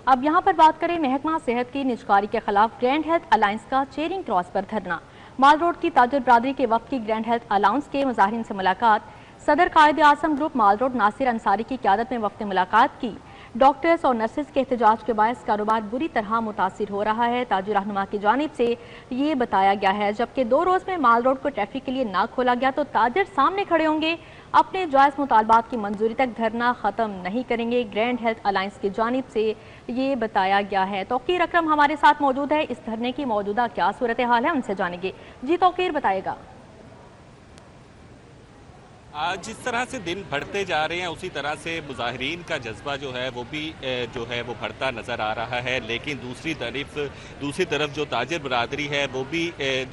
अब यहाँ पर बात करें महकमा सेहत की निजकारी के खिलाफ ग्रैंड हेल्थ अलायंस का चेयरिंग क्रॉस पर धरना। माल रोड की ताजर बरादरी के वक्त की ग्रैंड हेल्थ अलायंस के मुजाहिरीन से मुलाकात। सदर कायद आज़म ग्रुप माल रोड नासिर अंसारी की क़यादत में वक्त मुलाकात की। डॉक्टर्स और नर्सेज के एहतजाज के बायस कारोबार बुरी तरह मुतासिर हो रहा है। ताजर रहनुमा की जानिब से ये बताया गया है, जबकि 2 रोज़ में माल रोड को ट्रैफिक के लिए ना खोला गया तो ताजर सामने खड़े होंगे, अपने जायज़ मुतालबात की मंजूरी तक धरना ख़त्म नहीं करेंगे। ग्रैंड हेल्थ अलायंस की जानिब से ये बताया गया है। तौकीर अकरम हमारे साथ मौजूद है। इस धरने की मौजूदा क्या सूरत हाल है, उनसे जानेंगे। जी तौकीर, बताएगा। आज जिस तरह से दिन बढ़ते जा रहे हैं उसी तरह से मुजाहिरीन का जज्बा जो है वो भी वो बढ़ता नज़र आ रहा है। लेकिन दूसरी तरफ जो ताजिर बरादरी है वो भी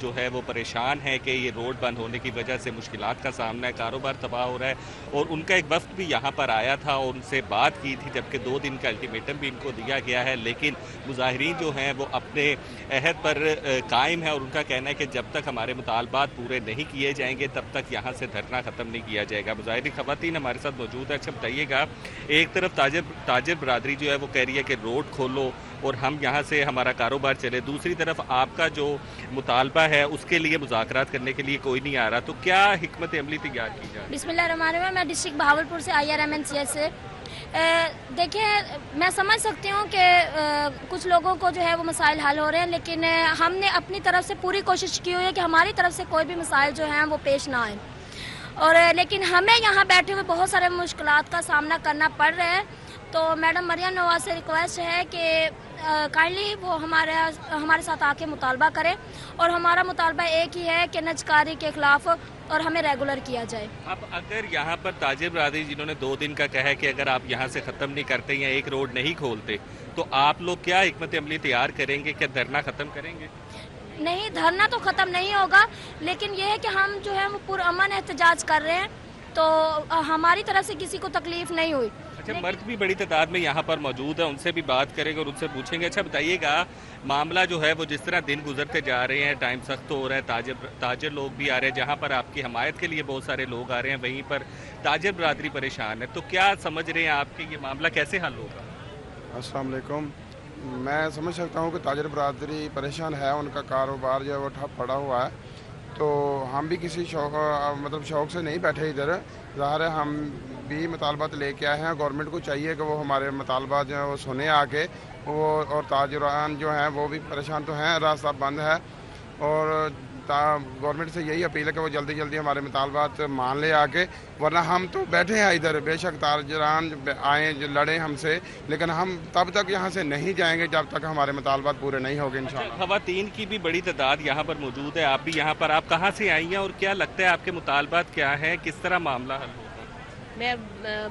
जो है वो परेशान है कि ये रोड बंद होने की वजह से मुश्किलात का सामना है, कारोबार तबाह हो रहा है। और उनका एक वफ्द भी यहाँ पर आया था और उनसे बात की थी, जबकि 2 दिन का अल्टीमेटम भी इनको दिया गया है। लेकिन मुजाहिरीन जो हैं वो अपने अहद पर कायम है और उनका कहना है कि जब तक हमारे मुतालबात पूरे नहीं किए जाएंगे तब तक यहाँ से धरना ख़त्म नहीं किया जाएगा। मुजाहिरीन ख़वातीन हमारे साथ मौजूद है। अच्छा बताइएगा, एक तरफ ताजिर बरादरी जो है वो कह रही है कि रोड खोलो और हम यहाँ से हमारा कारोबार चले, दूसरी तरफ आपका जो मुतालबा है उसके लिए मुज़ाकरात करने के लिए कोई नहीं आ रहा, तो क्या हिकमत अमली तैयार की जाए? बिस्मिल्लाहिर्रहमानिर्रहीम। मैं डिस्ट्रिक्ट बहावलपुर से IRMNCS से देखिए, मैं समझ सकती हूँ कि कुछ लोगों को जो है वो मसाइल हल हो रहे हैं, लेकिन हमने अपनी तरफ से पूरी कोशिश की हुई है कि हमारी तरफ से कोई भी मसाइल जो हैं वो पेश ना आए। और लेकिन हमें यहाँ बैठे हुए बहुत सारे मुश्किलात का सामना करना पड़ रहा है। तो मैडम मरियम नवाज से रिक्वेस्ट है कि काइंडली वो हमारे साथ आके मुतालबा करें। और हमारा मुतालबा एक ही है कि नजकारी के खिलाफ और हमें रेगुलर किया जाए। अब अगर यहाँ पर ताजिर बरादरी जिन्होंने 2 दिन का कहा है कि अगर आप यहाँ से ख़त्म नहीं करते या एक रोड नहीं खोलते तो आप लोग क्या हिकमत अमली तैयार करेंगे? क्या धरना ख़त्म करेंगे? नहीं, धरना तो ख़त्म नहीं होगा, लेकिन यह है कि हम जो है वो पुरअमन एहतजाज कर रहे हैं, तो हमारी तरफ से किसी को तकलीफ नहीं हुई। अच्छा, मर्द भी बड़ी तादाद में यहाँ पर मौजूद है, उनसे भी बात करेंगे और उनसे पूछेंगे। अच्छा बताइएगा, मामला जो है वो जिस तरह दिन गुजरते जा रहे हैं, टाइम सख्त हो रहा है, ताजिर लोग भी आ रहे हैं, जहाँ पर आपकी हमायत के लिए बहुत सारे लोग आ रहे हैं, वहीं पर ताजिर बरादरी परेशान है, तो क्या समझ रहे हैं आपके ये मामला कैसे हल होगा? अस्सलाम वालेकुम। मैं समझ सकता हूँ कि ताजिर बरादरी परेशान है, उनका कारोबार जो है वो ठप पड़ा हुआ है। तो हम भी किसी शौक़ से नहीं बैठे इधर। ज़ाहिर है हम भी मुतालबात लेके आए हैं। गवर्नमेंट को चाहिए कि वो हमारे मुतालबात जो है वो सुने आके वो, और ताजिरान जो हैं वो भी परेशान तो हैं, रास्ता बंद है। और गवर्नमेंट से यही अपील है कि वो जल्दी जल्दी हमारे मुतालबात मान ले आके, वरना हम तो बैठे हैं इधर। बेशक ताजिरान आए लड़ें हमसे, लेकिन हम तब तक यहाँ से नहीं जाएंगे जब तक हमारे मुतालबात पूरे नहीं होंगे इंशाअल्लाह। ख़वातीन की भी बड़ी तादाद यहाँ पर मौजूद है, आप भी यहाँ पर, आप कहाँ से आई हैं और क्या लगता है आपके मुतालबात क्या हैं, किस तरह मामला हल होगा? मैं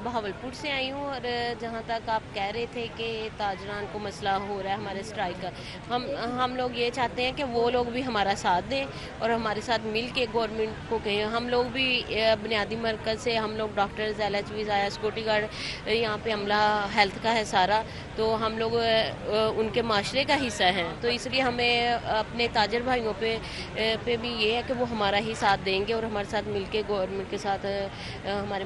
बहावलपुर से आई हूँ। और जहाँ तक आप कह रहे थे कि ताजरान को मसला हो रहा है हमारे स्ट्राइक का, हम लोग ये चाहते हैं कि वो लोग भी हमारा साथ दें और हमारे साथ मिल के गवर्नमेंट को कहें। हम लोग भी बुनियादी मरकज़ से, हम लोग डॉक्टर्स, LHVs, आया सिक्योरिटी गार्ड, यहाँ पे अमला हेल्थ का है सारा, तो हम लोग उनके माशरे का हिस्सा हैं। तो इसलिए हमें अपने ताजर भाइयों पे भी ये है कि वो हमारा ही साथ देंगे और हमारे साथ मिल के गवर्नमेंट के साथ हमारे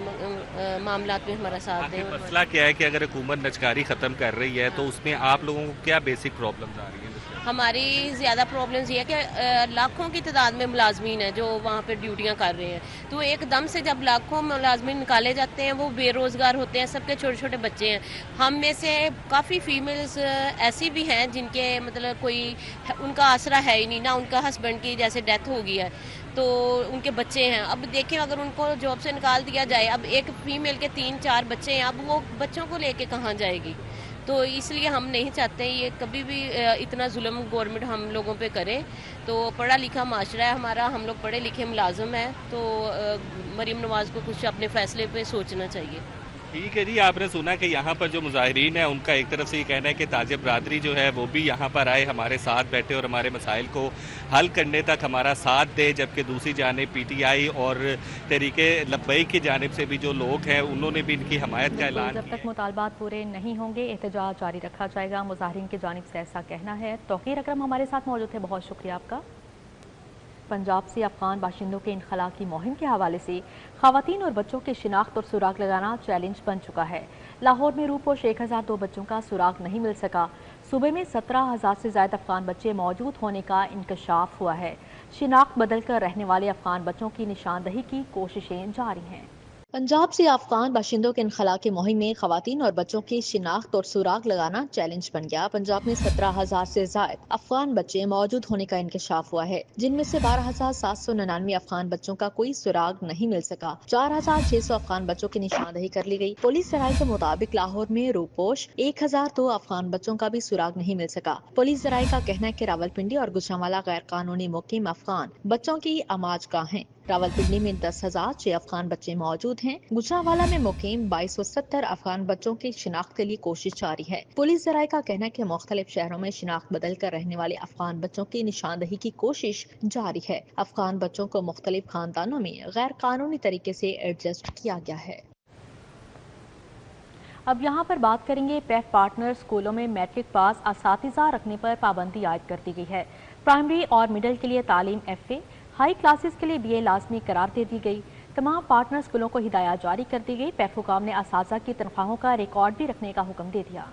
मामलात में हमारा साथ दें। मसला क्या है कि अगर हुकूमत नजकारी ख़त्म कर रही है तो उसमें आप लोगों को क्या बेसिक प्रॉब्लम्स आ रही हैं? हमारी ज़्यादा प्रॉब्लम्स ये है कि लाखों की तादाद में मुलाजमीन है जो वहाँ पर ड्यूटियाँ कर रहे हैं। तो एकदम से जब लाखों मुलाजमीन निकाले जाते हैं, वो बेरोज़गार होते हैं, सबके छोटे छोटे बच्चे हैं। हम में से काफ़ी फ़ीमेल्स ऐसी भी हैं जिनके मतलब कोई उनका आसरा है ही नहीं, ना उनका हस्बैंड की जैसे डेथ हो गई है तो उनके बच्चे हैं। अब देखें, अगर उनको जॉब से निकाल दिया जाए, अब एक फ़ीमेल के 3-4 बच्चे हैं, अब वो बच्चों को लेके कहाँ जाएगी? तो इसलिए हम नहीं चाहते ये कभी भी इतना जुल्म गवर्नमेंट हम लोगों पे करे। तो पढ़ा लिखा माशरा है हमारा, हम लोग पढ़े लिखे मुलाजम हैं, तो मरीम नवाज़ को कुछ अपने फ़ैसले पे सोचना चाहिए। ठीक है जी, आपने सुना कि यहाँ पर जो मुजाहिरीन है उनका एक तरफ से ये कहना है कि ताजिर बरादरी जो है वो भी यहाँ पर आए, हमारे साथ बैठे और हमारे मसाइल को हल करने तक हमारा साथ दे, जबकि दूसरी जानिब PTI और तहरीके लब्बैक की जानिब से भी जो लोग हैं उन्होंने भी इनकी हमायत का ऐलान। जब तक मुतालबात पूरे नहीं होंगे एहतजाज जारी रखा जाएगा, मुजाहिरीन की जानिब से ऐसा कहना है। तौकीर अकरम हमारे साथ मौजूद थे, बहुत शुक्रिया आपका। पंजाब से अफगान बाशिंदों के इनखला की मुहिम के हवाले से खवातीन और बच्चों की शिनाख्त और सुराग लगाना चैलेंज बन चुका है। लाहौर में रूपोश 1002 बच्चों का सुराग नहीं मिल सका। सूबे में 17,000 से ज्यादा अफगान बच्चे मौजूद होने का इंकशाफ हुआ है। शिनाख्त बदल कर रहने वाले अफगान बच्चों की निशानदही की कोशिशें जारी हैं। पंजाब से अफगान बाशिंदों के इनखला की मुहिम में खवातीन और बच्चों की शिनाख्त और सुराग लगाना चैलेंज बन गया। पंजाब में 17,000 से ज्यादा अफगान बच्चे मौजूद होने का इंकशाफ हुआ है, जिनमें से 12,799 अफगान बच्चों का कोई सुराग नहीं मिल सका। 4,600 अफगान बच्चों की निशानदही कर ली गई। पुलिस जराये के मुताबिक लाहौर में रूपोश 1,002 अफगान बच्चों का भी सुराग नहीं मिल सका। पुलिस जराये का कहना है कि रावलपिंडी और गुजरांवाला गैर कानूनी मुकीम अफगान बच्चों की अमाजगाह हैं। रावलपिंडी में 10,006 अफगान बच्चे मौजूद हैं। गुजरांवाला में मुकीम 2270 अफगान बच्चों की शिनाख्त के लिए कोशिश जारी है। पुलिस जराये का कहना है कि मुख्तलिफ शहरों में शिनाख्त बदल कर रहने वाले अफगान बच्चों की निशानदही की कोशिश जारी है। अफगान बच्चों को मुख्तलिफ खानदानों में गैर कानूनी तरीके से एडजस्ट किया गया है। अब यहाँ पर बात करेंगे पेफ पार्टनर स्कूलों में मैट्रिक पास असातिज़ा रखने पर पाबंदी आयद कर दी गई है। प्राइमरी और मिडिल के लिए तालीम FA, हाई क्लासेस के लिए BA लाजमी करार दे दी गई। तमाम पार्टनर स्कूलों को हिदायत जारी कर दी गई। पेफ हुकाम ने असातिज़ा की तनख्वाहों का रिकॉर्ड भी रखने का हुक्म दे दिया।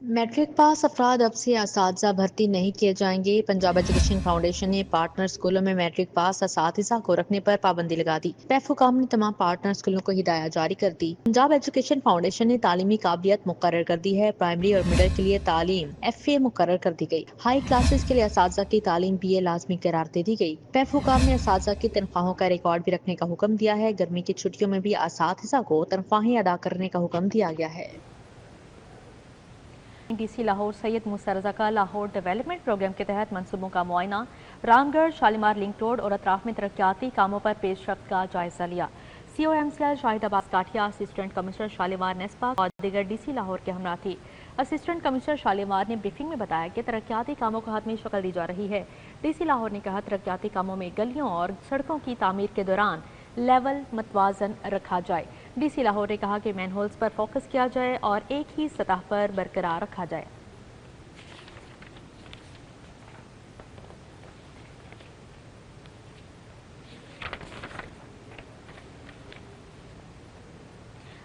मैट्रिक पास अफराद अब से असातिज़ा भर्ती नहीं किए जाएंगे। पंजाब एजुकेशन फाउंडेशन ने पार्टनर स्कूलों में मैट्रिक पास असातिज़ा को रखने पर पाबंदी लगा दी। पेफ हुकाम ने तमाम पार्टनर स्कूलों को हिदायत जारी कर दी। पंजाब एजुकेशन फाउंडेशन ने तालीमी काबिलियत मुकर्रर कर दी है। प्राइमरी और मिडिल के लिए तालीम FA मुकर्रर कर दी गई। हाई क्लासेस के लिए असातिज़ा की तालीम BA लाजमी करार दे दी गई। पेफ हुकाम ने असातिज़ा की तनख्वाहों का रिकॉर्ड भी रखने का हुक्म दिया है। गर्मी की छुट्टियों में भी असातिज़ा को तनख्वाहें अदा करने का हुक्म दिया गया है। DC लाहौर सैयद मूसा रज़ा का लाहौर डेवलपमेंट प्रोग्राम के तहत मंसूबों का मुआयना, रामगढ़, शालीमार लिंक रोड और अतराफ में तरक्याती कामों पर पेशरफ्त का जायजा लिया। CO MCL शाहिद अब्बास काठिया, असिस्टेंट कमिश्नर शालीमार नेस्पा और दीगर DC लाहौर के हमरा थी। असिस्टेंट कमिश्नर शालीमार ने ब्रीफिंग में बताया कि तरक्याती कामों को हतमी शक्ल दी जा रही है। DC लाहौर ने कहा तरक्याती कामों में गलियों और सड़कों की तामीर के दौरान लेवल मतवाजन रखा जाए। DC लाहौर ने कहा कि मैनहोल्स पर फोकस किया जाए और एक ही सतह पर बरकरार रखा जाए।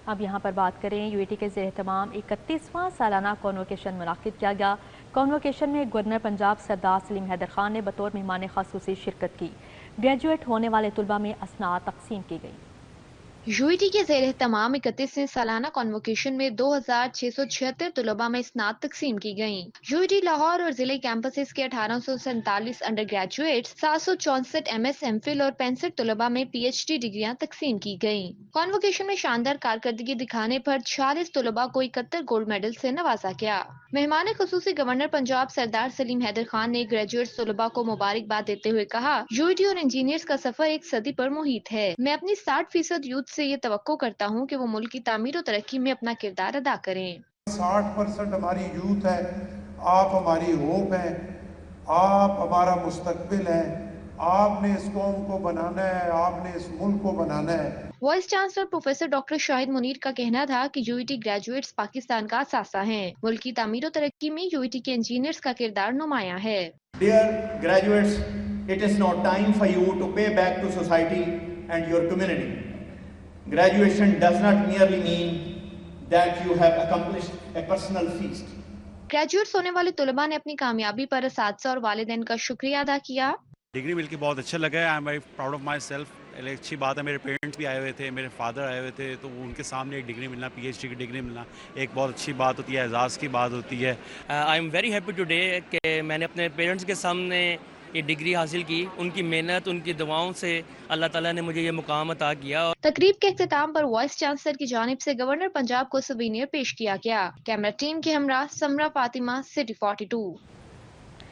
अब यहाँ पर बात करें, UAT के ज़ेर तमाम 31वां सालाना कॉन्वोकेशन मुनाकिद किया गया। कॉन्वोकेशन में गवर्नर पंजाब सरदार सलीम हैदर खान ने बतौर मेहमान ख़ासूसी शिरकत की। ग्रेजुएट होने वाले तुलबा में असनाद तकसीम की गई। UAT के ज़ेर तमाम 31वें सालाना कॉन्वोकेशन में 2,676 तलबा में स्नात तकसीम की गयी। UAT लाहौर और जिले कैंपसेस के 1847 अंडर ग्रेजुएट, 764 MS MPhil और 65 तलबा में PhD डिग्रियां तकसीम की गयी। कॉन्वोकेशन में शानदार कारकर्दगी दिखाने पर 46 तलबा को 71 गोल्ड मेडल से नवाजा गया। मेहमान खुसूसी गवर्नर पंजाब सरदार सलीम हैदर खान ने ग्रेजुएट तलबा को मुबारकबाद देते हुए कहा, UAT और इंजीनियर्स का सफर एक सदी पर मुहित है। मैं अपनी 60% यूथ से ये तवक्को करता हूँ कि वो मुल्क की तामीर और तरक्की में अपना किरदार अदा करें। 60% हमारी यूथ है, आप हमारी होप है, आप हमारा मुस्तकबिल है। आपने इस कौम को बनाना है, आपने इस मुल्क को बनाना है। Vice chancellor professor doctor Shahid Munir का कहना था कि UAT ग्रेजुएट्स पाकिस्तान का असासा हैं। मुल्क की तामीर और तरक्की में UAT के इंजीनियर्स का किरदार नुमायां है। Dear graduates, it is now time for you to pay back to society and your community. Graduation does not merely mean that you have accomplished a personal feast. Graduates होने वाले तुलबा ने अपनी कामयाबी पर असातिज़ा और वालिदैन का शुक्रिया अदा किया। डिग्री मिलकर बहुत अच्छा लगा है। I am very proud of my self. अच्छी बात है, मेरे पेरेंट्स भी आए हुए थे, मेरे फादर आए हुए थे, तो उनके सामने एक डिग्री मिलना, PhD की डिग्री मिलना एक बहुत अच्छी बात होती है, एजाज़ की बात होती है। I am very happy today कि मैंने अपने पेरेंट्स के सामने ये डिग्री हासिल की। उनकी मेहनत, उनकी दुआओं से अल्लाह ताला ने मुझे ये मुकाम अता किया। तकरीब के इख्तिताम पर वाइस चांसलर की जानिब से गवर्नर पंजाब को सुवीनियर पेश किया गया। कैमरा टीम के हमरा समरा फातिमा, सिटी 42।